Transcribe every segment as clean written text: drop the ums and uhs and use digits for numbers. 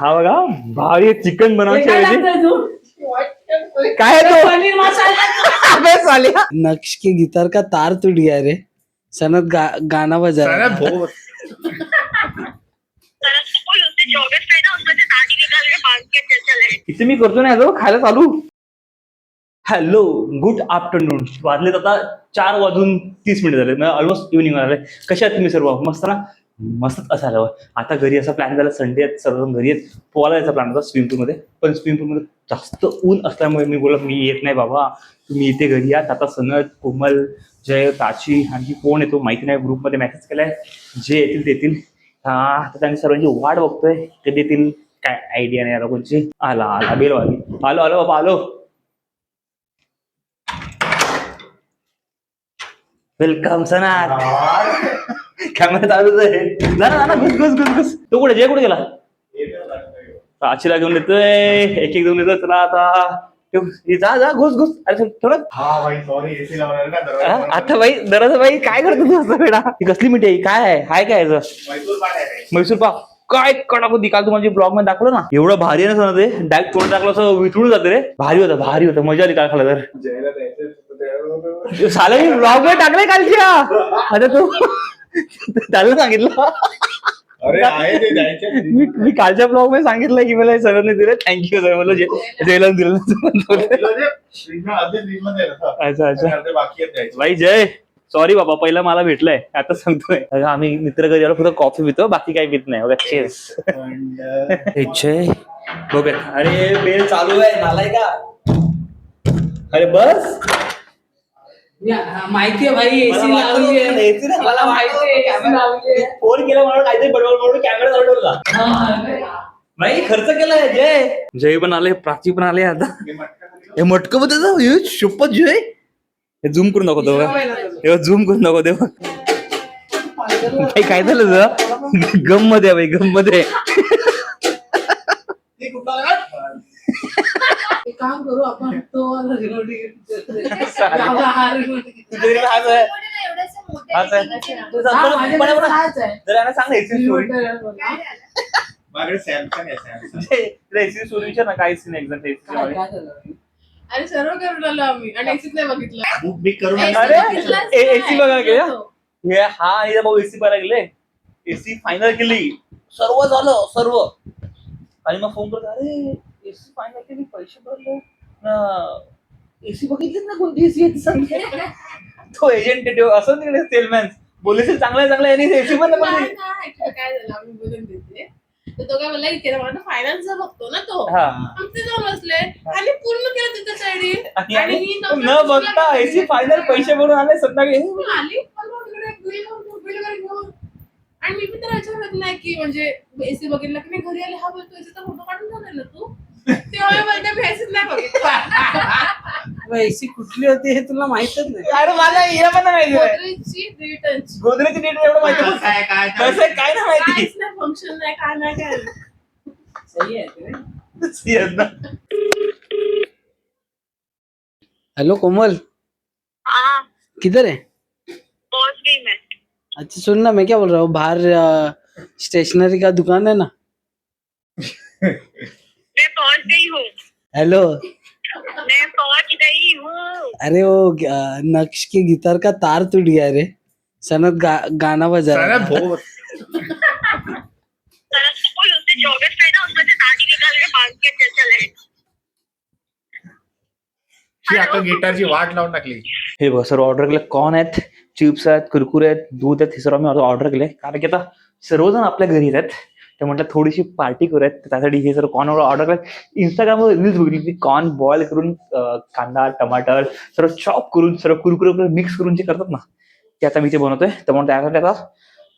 हा बघा भारी चिकन बनवायची काय है तो पनीर मसाला अबे सालिया नक्श के गिटार का तार टूट गया रे। सनत गाना बजा रहा था। इथे मी करतो ना तो खायला चालू. Hello good afternoon. वाजलेत आता 4:30 झाले. ऑलमोस्ट इव्हनिंग आले. कशा आहात तुम्ही सर्व? मस्त ना? मस्तच असायला. आता घरी असा प्लॅन झाला, संडे आहेत, सर्वजण घरी आहेत. पोहायला यायचा प्लॅन होता स्विमिंग पूलमध्ये, पण स्विमिंग पूलमध्ये जास्त ऊन असल्यामुळे मी बोललो मी येत नाही बाबा, तुम्ही इथे घरी या. आता सनद, कोमल, जय, प्राची आणखी कोण येतो माहिती नाही. ग्रुपमध्ये मेसेज केलाय, जे येतील तेतील. आता त्यांनी सर्वांची वाट बघतोय कधी येतील, काय आयडिया नाही कोणची. आला आला बेल वाली. आलो आलो बाबा आलो. वेलकम सनार. कॅमेरा चालूच आहे. ना घुस घुस घुस घुस. तो कुठे जय कुठे गेला? प्राचीला घेऊन येतोय, एक एक घेऊन येतोय. चला आता जा जा घुस घुस. अरे थोडं आता बाई दरवाजा बाई काय करतो तू असं वेळा? ही कसली मिठाई काय आहे? हाय काय मैसूर पाक काय कडक होती. काल तुम्हाला ब्लॉग मध्ये दाखवलं ना, एवढं भारी आहे ना ते. डायरेक्ट तोंड टाकलं असं वितळून जाते रे. भारी होतं मजा आली काल खाला तर. साला मी ब्लॉग मध्ये टाकलंय कालच्या. आता तू त्याला सांगितलं मी कालच्या ब्लॉग मध्ये सांगितलं की मला सरांनी दिलं. Thank you sir. मला जयला दिलं. अच्छा अच्छा भाई जय सॉरी बाबा, पहिला मला भेटलंय आता सांगतोय. आम्ही मित्र घरी आलो, फक्त कॉफी पितो, बाकी काही पित नाही. चेस जय बघ. अरे बेल चालू आहे नालाय का? अरे बस माहिती आहे भाई. एसी लावली आहे मला माहिती आहे. एसी लावली आहे. फोन केला म्हणून काहीतरी बडबड कॅमेरा चालवला. भाई खर्च केलाय. जय पण आले, प्राची पण आले. आता हे मटक मध्ये शपथ जय. हे झूम करून दाखवतो तेव्हा, झूम करून दाखवतो भाई. काय झालं गम मध्ये भाई, गम मध्ये. काम करू आपण तो अरे सर्व करून आलो आम्ही आणि एसीच नाही बघितलं. एसी बघा गेल्या हा आणि भाऊ एसी बघायला गेले. एसी फायनल केली, सर्व झालं सर्व. आणि मग फोन करतो, अरे एसी फायनल केली, पैसे भरले ना, एसी बघितलीच ना कोणती एसी आहे सांगते. तो एजंट असं तिकडे सेलमॅन बोलले चांगलं यांनी एसी पण काय झालं आम्ही बोलून देते. तर तो काय म्हणला इथे मला फायनान्सचा बघतो ना तो. आमचे जाऊन बसले आणि पूर्ण केलं तिथं साईड आणि न बघता एसी फायनल पैसे भरून आले संध्याकाळी आली घेऊन. आणि मी पण तर विचारत नाही की म्हणजे एसी बघितला की नाही. घरी आले हा बोलतो एसीचा फोटो काढून झाला ना तू. तेव्हा बोलते मी एसीच नाही बघितला. एसी कुठली होती हे तुला माहितच नाही. अरे मला हे पण नाही माहिती. गोदरेजची डेट एवढं माहिती काय नाही माहिती. फंक्शन नाही काय नाही काय. सही आहे. हेलो कोमल, किधर है? पहुंच गई मैं. अच्छा सुन ना, मैं क्या बोल रहा हूँ, बाहर स्टेशनरी का दुकान है ना. मैं पहुंच गई हूँ. हेलो. मैं पहुंच गई हूँ. अरे वो नक्श के गिटार का तार टूट गया रे. सनत गाना बजा रहा था. उससे 24 है ना, उसमें से ताड़ी निकाल के बांध के चले. आता गिटारची वाट लावून टाकली. हे बघ सर्व ऑर्डर केले. कॉर्न आहेत, चिप्स आहेत, कुरकुरे आहेत, दूध आहेत. हे सर्व आम्ही ऑर्डर केले कारण की आता सर्वजण आपल्या घरी आहेत. ते म्हटलं थोडीशी पार्टी करूयात, त्यासाठी हे सर्व कॉर्न ऑर्डर केले. इंस्टाग्रामवर रील्स बघितली की कॉर्न बॉईल करून कांदा टमाटर सर्व चॉप करून सर्व कुरकुरे मिक्स करून जे करतात ना, ते आता मी ते बनवतोय. तर म्हणून त्यासाठी आता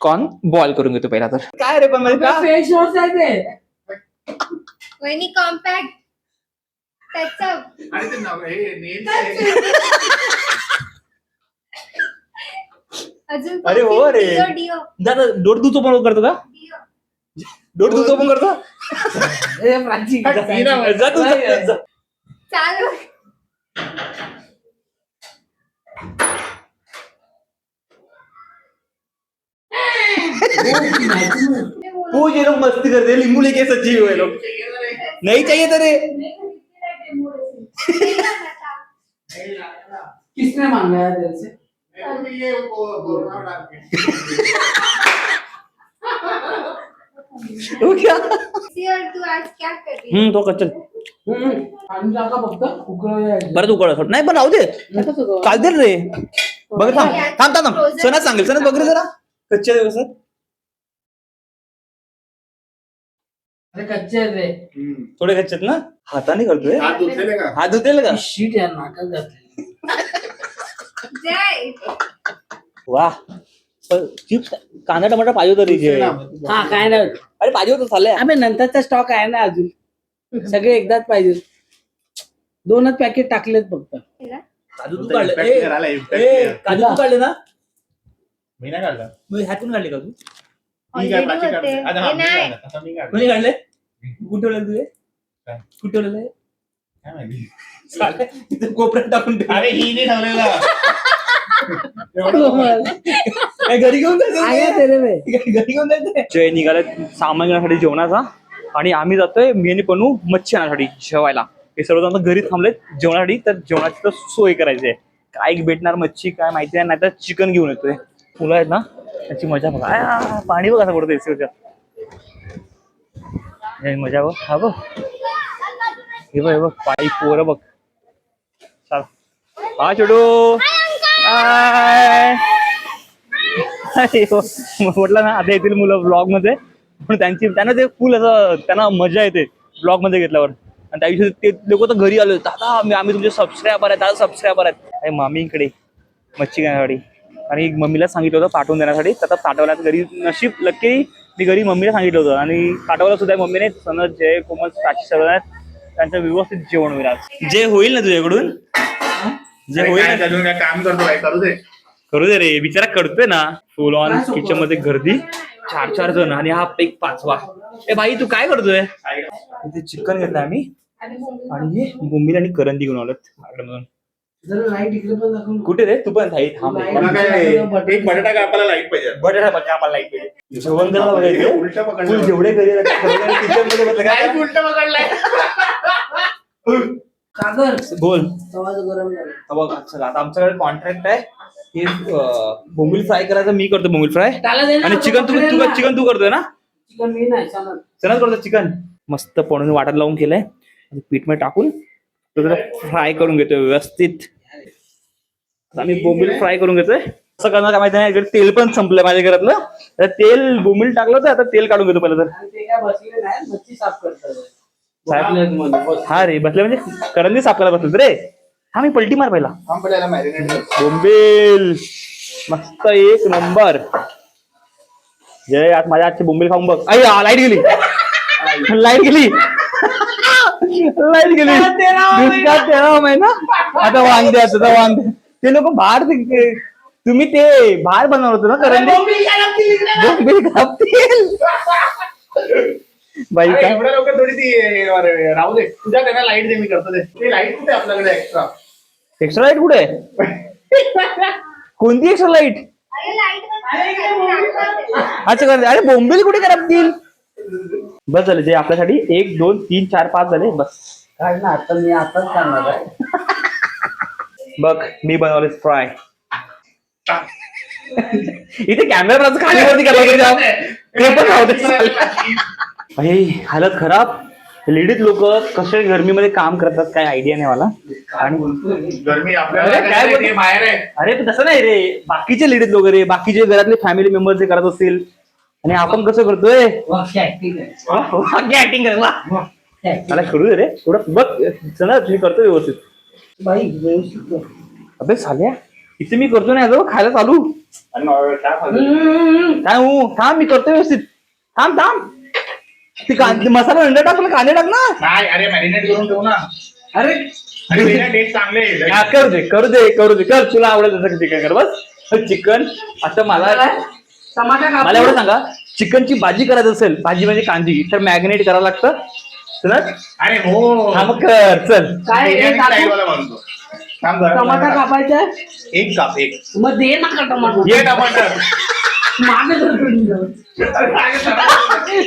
कॉर्न बॉईल करून घेतो पहिला. तर काय रे पण फेस वॉश आहे ते. वहिनी कॉम्पॅक्ट त्याचा. आणि ते नाव हे नेल अजून अरे हो रे. डिओ दादा डोर दूध ओपन करतो का? डोर दूध ओपन करतो. प्राची जा तू जा. चालू. पूछ ये लोग मस्ती करते हैं, नींबू लेके सच्ची हुए लोग नहीं चाहिए तेरे। किसने मांगा है दिल से? ये वो गोरना डाल के तो क्या और तू आज क्या कर रही है? तो कच्चल पाणी टाका फक्त उकळूया. परत उकळ नाही पण राहू दे चालते रे बघ थांब सणा सांगेल सणा बघ रे जरा कच्च्या दिवसात अरे कच्चे आहेत रे. थोडे कच्चे आहेत ना हाताने करतोय हात धुतलेले का? हात धुतेल का शीट आहे नाकात घातली. जय वा चिप्स कांदा टमाटर पाहिजे होतं रिजे हा काय नाही होत. अरे पाहिजे होतं चाललंय अबे नंतरचा स्टॉक आहे ना अजून. सगळे एकदाच पाहिजे. 2च पॅकेट टाकलेत फक्त. काजू तू काढले Impact करायला, impact ए, करायला. काजू तू काढले ना मी नाही काढला. मग ह्यातून काढले काजू मी काय प्राची होते. काढते. आता हा, हे मी नाही. काढला. आता मी काढला. कोणी काढले कुठे ठेवले तुझे काय? कुठे ठेवलेलं काय माहिती. आहे इथे कोपऱ्यात टाकून ठेवले. अरे ही नाही ठेवलेला. काय घरी घेऊन आहे तेरे बे. घरी घेऊन जायचंय जय निघाले सामान घेण्यासाठी जेवणाचा आणि आम्ही जातोय मी आणि पनू मच्छी आणण्यासाठी जेवायला. हे सर्व घरी थांबलेत जेवणासाठी तर जेवणाची तर सोय करायची आहे. काय भेटणार मच्छी काय माहिती नाही तर चिकन घेऊन येतोय. मुलं आहेत ना त्याची मजा बघा पाणी बघ असं पडतं एसीच्या मजा बघ हा बघ हे बघ पाणी पोरं बघ चल हा छोटू म्हटलं ना आता येतील मुलं ब्लॉग मध्ये पण त्यांना ते फुल असं त्यांना मजा येते ब्लॉग मध्ये घेतल्यावर. आणि त्या दिवशी ते लोक तर घरी आले दादा आम्ही तुमचे सबस्क्रायबर आहेत दादा सबस्क्रायबर आहेत. मामीकडे मच्छी घेण्यासाठी आणि मम्मीला सांगितलं होतं पाठवून देण्यासाठी तर पाठवला घरी नशीब लक्की मी घरी मम्मीला सांगितलं होतं आणि पाठवलं सुद्धा मम्मीने. सनद जय कोमल साक्षी सर्व आहेत त्यांचं व्यवस्थित जेवण होईल आज. जे होईल ना तुझ्याकडून जे अरे होईल काय ना चालू काय काम करतो काय करू दे. करू दे रे बिचारा करतोय ना. फुल ऑन किचन मध्ये गर्दी 4 जण आणि हा एक 5वा. ए भाई तू काय करतोय इथे चिकन घेतलं आम्ही आणि हे बोंबील आणि करंदी घेऊन आलोत मार्केटमधून. जरा लाईट इकडे पण दाखवून. कुठे रे तू पण थांब तुला काय एक बटाटा कापायला लाईट पाहिजे. बटाटा बघा आम्हाला लाईट पाहिजे जेवण करायला बघायचं उलट फुल पकडलं. जेवढे घरी किचन मध्ये बसलं काय काय उलट पकडलाय. कागद बोल तवा गरम झाला. बघ चला आता आमच्याकडे कॉन्ट्रॅक्ट आहे हे बोंबील फ्राय करायचं मी करतो बोंबील फ्राय त्याला दे ना, आणि चिकन तो पकडेल ना. चिकन तू करतोय ना चिकन मी नाही चालत. चला करतो चिकन मस्त पडून वाटत लावून केलंय आणि पीठ मध्ये टाकून फ्राय करून घेतोय व्यवस्थित. आम्ही बोंबील फ्राय करून घेतोय. असं करणार काय माहिती नाही तेल पण संपलंय माझ्या घरातलं तर तेल बोंबील टाकलं होतं आता तेल काढून घेतो पहिलं तर. आणि ते काय बसले नाही मच्छी साफ करतात. साहेब हा रे बसले म्हणजे करंदी साफ करायला बसले रे. हा मी पलटी मार पहिला आपल्याला मॅरिनेट बोंबील मस्त एक नंबर. जय आज माझ्या आजची बोंबील खाऊन बघ. आई लाईट गेली लाईट गेली लाईट गेली दुसरा 13 महिना आता वांदे आता वांदे. ते लोक बाहेर तुम्ही ते बाहेर बनवलं होतं ना करंदी बोंबील कापतील बाई काय एवढ्या लवकर थोडी ती राहू दे. तुझ्या त्यांना लाईट दे मी करतो ते लाईट कुठे आपल्याकडे एक्स्ट्रा. एक्स्ट्रा लाईट कुठे आहे कोणती एक्स्ट्रा लाईट अरे लाईट अच्छा कर अरे बोंबील कुठे करतील. बस झाले जे आपल्यासाठी 1 2 3 4 5 झाले बस. काय ना आता मी आताच करणार आहे. बघ मी बनवले फ्राय इथे कॅमेरा खालीवरती करायला हालत खराब. लेडीज लोक कसे गरमीमध्ये काम करतात काय आयडिया नाही मला. आणि गरमी अरे, आपल्याला काय काय बोलतो? बाहेर आहे. अरे पण तसं नाही रे बाकीचे लेडीज लोक रे बाकीचे घरातले फॅमिली मेंबर जे करत असतील आणि आपण कसं करतोय ऍक्टिंग आहे. ऍक्टिंग कर मला करू दे रे थोडं बघ चला तुम्ही करतो व्यवस्थित. बाई व्यवस्थित कर. अबे साल्या इथे मी करतो नाही अगं खायला चालू काय हो थांब मी करतो व्यवस्थित थांब ते कांदे मसाला अंडा टाक कांदे टाक ना. नाही अरे मॅरिनेट करून ठेवू ना. अरे अरे टेस्ट चांगले आहे. हा, करू दे कर तुला आवडेल तसं चिकन कर बस. चिकन आता मला टमाटा काप. मला एवढं सांगा चिकनची भाजी करायची असेल भाजी म्हणजे कांदी तर मॅरिनेट करावं लागतं चल अरे हो हा मग कर चल. काय हे बिर्याणी कापून? style वाला बनतो. थांब जरा. टमाटा कापायचा एक काप एक मग दे ना का टमाटा. ये टमाटर मागे धरून जाऊ.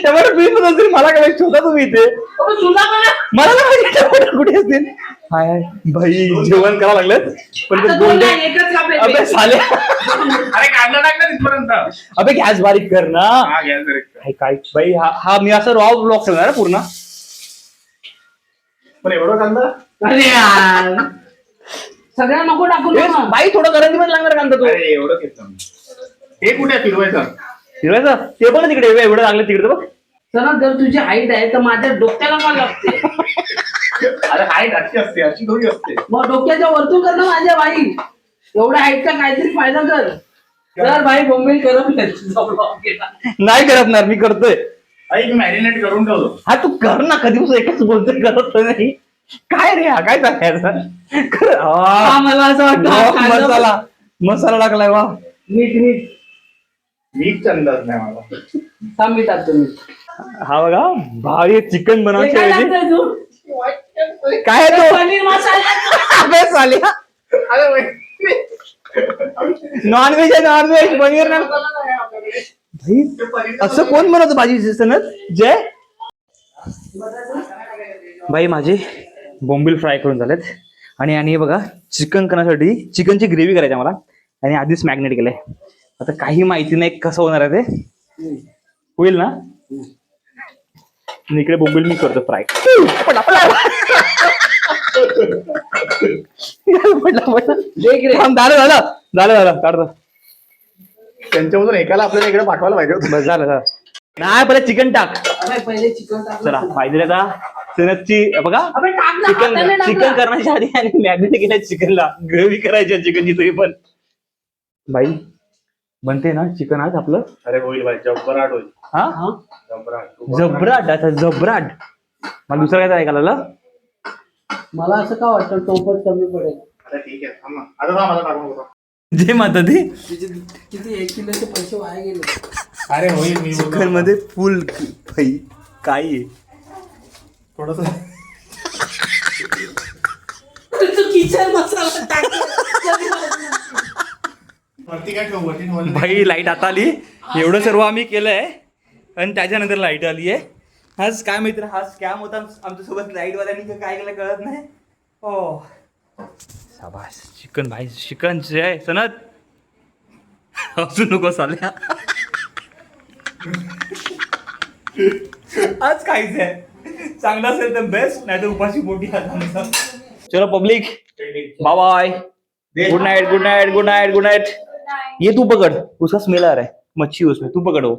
त्यामुळे मी पण असेल मला काय शोधा तुम्ही इथे अबे, तुला पण मला नाही माहिती टमाटर कुठे असतील. हाय भाई जेवण करावं लागलं पण ते आता दोन गोल्डन नाही, एकच कापायचे. अबे साले अरे काढला टाकला तिथपर्यंत. अबे गॅस बारीक कर ना. हा घ्या जरा. काय काय बाई हा मी असं रॉ ब्लॉक करणार पूर्ण. पण एवढं कांदा अरे यार सगळ्या नको टाकू ए, ना. बाई थोडं करंजी मध्ये लागणार कांदा तो अरे एवढं घेतलं मी. हे कुठे फिरवायचं हिरवायचं ते पण तिकडे एवढं लागलं तिकडे बघ. चला जर तुझी हाईट आहे तर माझ्या डोक्याला मला लागते. अरे हाईट अशी असते अशी थोडी असते. मग डोक्याच्या वरतून कर ना माझ्या भाई. एवढ्या हाईटचा काहीतरी फायदा कर. तर भाई बोंबील करत नाही करपणार मी करतोय. आई मी मॅरिनेट करून ठेवतो. हा तू कर ना कधीपासून एकच बोलतोय करत नाही. काय रे हा काय चालायचं कर. मला असं वाटतं मसाला मसाला टाकलाय वा. मीठ मीठ मीठ अंदाज नाही मला. थांब मी टाकतो मीठ. हा बघा भारी चिकन हे बनवायची काय ऐवजी टाकतोय तू? काय आहे तो पनीर मसाला. अबे सालिया अरे वै. नॉनव्हेज आहे नॉनव्हेज पनीर ना भाई असं कोण बनवतं भाजी सनत जय. भाई माझे बोंबील फ्राय करून झालेत आणि हे बघा चिकन करण्यासाठी चिकनची ग्रेव्ही करायची मला आणि आधीच मॅग्नेट केलंय. आता काही माहिती नाही कसं होणार आहे ते. होईल ना. आणि इकडे बोंबील मी करतो फ्राय. झालं काढतो. त्यांच्यामधून एकाला आपल्याला इकडे पाठवायला पाहिजे होतं. बस झालं नाही पहिले चिकन टाक. अरे पहिले चिकन टाक. चला माहिती आहे का सनतची बघा अबे टाक ना, चिकन हाताने टाक चिकन ना. करण्याच्या आधी आणि मॅग्नेट केल्या चिकनला ग्रेव्ही करायची चिकनची तरी पण. बाई बनते ना चिकन आज आपलं. अरे होईल भाई जब्बराट होईल. हा जब्बराट. जबराट आता जबराट. मला दुसरं काय ऐकायला लागलं. मला असं का वाटतं टोपच कमी पडेल. अरे ठीक आहे थांब ना. आता थांब, मला टाकून बघा. जे माता ती तुझे किती 1 किलोचे पैसे वाया गेले. अरे होईल मी चिकन मध्ये फुल भाई काय आहे? थोडस तू किचन मसाला टाक. वरती काय ठेवू वरती ठेवलं. भाई लाईट आता आली. एवढं सर्व आम्ही केलंय आणि त्याच्यानंतर लाईट आली आहे. आज काय माहिती हा स्कॅम होता आमच्यासोबत लाईट वाल्यांनी काय केलं कळत नाही. हो शाबास चिकन भाई चिकन जे आहे सनत असू नको साल्या. आज काहीच आहे चांगलं असेल तर बेस्ट नाही तर उपाशी मोठी. चलो public bye bye. Good night good night good night good night. ये तू पकड़ उसका स्मेल आ रहा है मच्छी उसमें तू पकड़ वो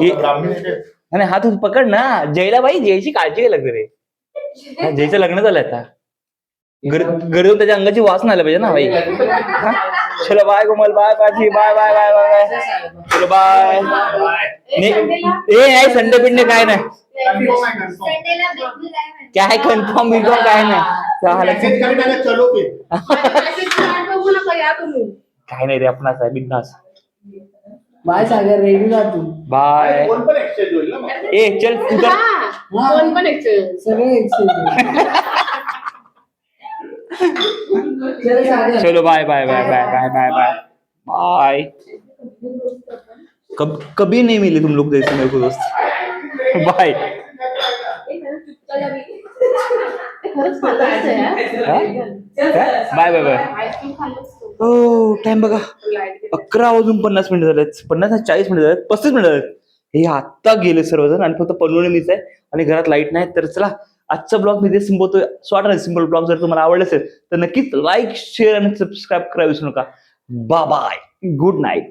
ये अरे हा तू पकड ना. जयला भाई जयची काळजी घ्यायला लागते रे. हा, जयचं लग्न झालंय आता घरी त्याच्या अंगाची वास नाही आला पाहिजे ना भाई. हा? चलो बाय कोमल बाय पाची bye bye bye bye bye. चलो बाय. ए नाही संडे पिंडे काय नाही संडेला बिलकुल नाही माहिती. काय कन्फर्म बिन्फॉर्म काय नाही. चलो फिर. बघू नका या तुम्ही. काय नाही रे आपणाच आहे बिंदास. बाय सागर रेडी जा तू. बाय. फोन पण एक्सचेंज होईल ना मग. ए चल तू तर कोण पण एक्सचेंज. सगळे एक्सचेंज. चल सागर. चलो bye bye bye bye bye bye bye bye. कभी नहीं मिले तुम लोग जैसे मेरे को दोस्त. बाय. खरंच मला बाय बाय बाय. आईस्क्रीम खाल्लंच तू. हो टाइम बघा लाईट 11:50 झालेत 40 मिनिट झालेत 35 मिनिट झालेत. हे आत्ता गेले सर्वजण आणि फक्त पनवेल मीच आहे आणि घरात लाईट नाही. तर चला आजचा ब्लॉग मी ते संपवतोय. स्वाट सिंपल ब्लॉग जर तुम्हाला आवडले असेल तर नक्कीच लाईक शेअर आणि सबस्क्राईब करायला विसरू नका. Bye bye good night.